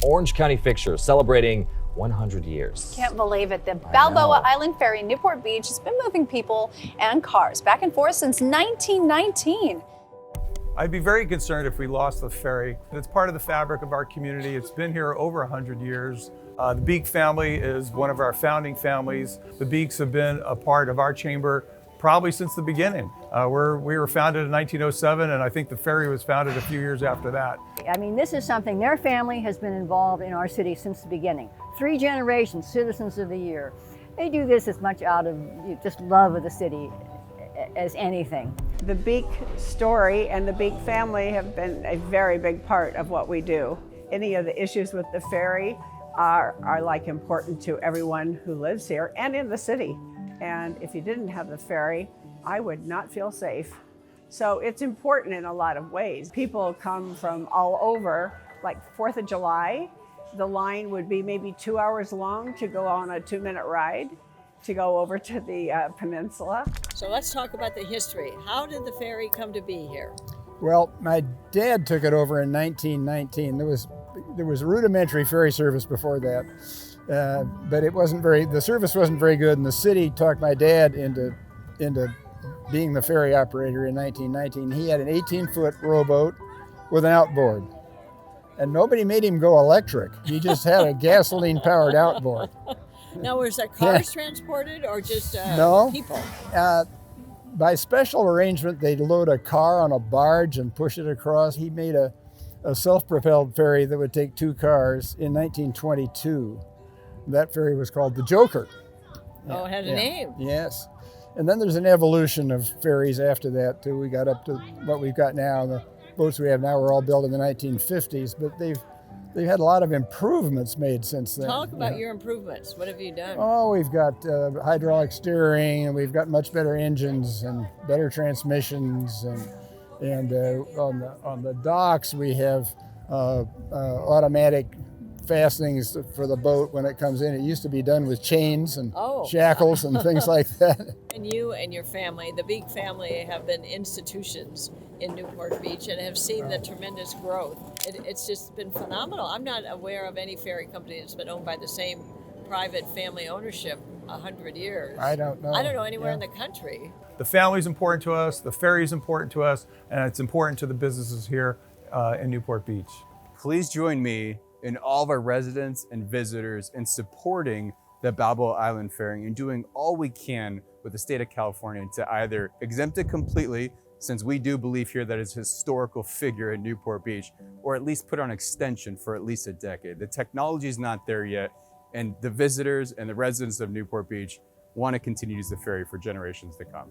Orange County fixture celebrating 100 years. Can't believe it. The Balboa Island Ferry in Newport Beach has been moving people and cars back and forth since 1919. I'd be very concerned if we lost the ferry. It's part of the fabric of our community. It's been here over 100 years. The Beek family is one of our founding families. The Beeks have been a part of our chamber probably since the beginning. We were founded in 1907, and I think the ferry was founded a few years after that. I mean, this is something, their family has been involved in our city since the beginning. 3 generations, Citizens of the Year. They do this as much out of just love of the city as anything. The Beek story and the Beek family have been a very big part of what we do. Any of the issues with the ferry are like important to everyone who lives here and in the city. And if you didn't have the ferry, I would not feel safe. So it's important in a lot of ways. People come from all over, like 4th of July. The line would be maybe 2 hours long to go on a 2-minute ride to go over to the peninsula. So let's talk about the history. How did the ferry come to be here? Well, my dad took it over in 1919. There was rudimentary ferry service before that, but the service wasn't very good, and the city talked my dad into being the ferry operator in 1919. He had an 18-foot rowboat with an outboard, and nobody made him go electric. He just had a gasoline-powered outboard. Now, was that cars transported or just no, people? By special arrangement, they'd load a car on a barge and push it across. He made a self-propelled ferry that would take 2 cars in 1922. That ferry was called the Joker. Oh, it had a name. Yes. And then there's an evolution of ferries after that, too. We got up to what we've got now. The boats we have now were all built in the 1950s, but they've had a lot of improvements made since then. Talk about your improvements. What have you done? Oh, we've got hydraulic steering, and we've got much better engines and better transmissions, and on the docks we have automatic fastenings for the boat when it comes in. It used to be done with chains and shackles and things like that. And you and your family, the Beek family, have been institutions in Newport Beach and have seen the tremendous growth. It's just been phenomenal. I'm not aware of any ferry company that's been owned by the same private family ownership 100 years. I don't know. I don't know anywhere in the country. The family's important to us, the ferry's important to us, and it's important to the businesses here in Newport Beach. Please join me and all of our residents and visitors in supporting the Balboa Island Ferry and doing all we can with the state of California to either exempt it completely, since we do believe here that it's a historical figure in Newport Beach, or at least put on extension for at least a decade. The technology is not there yet, and the visitors and the residents of Newport Beach want to continue to use the ferry for generations to come.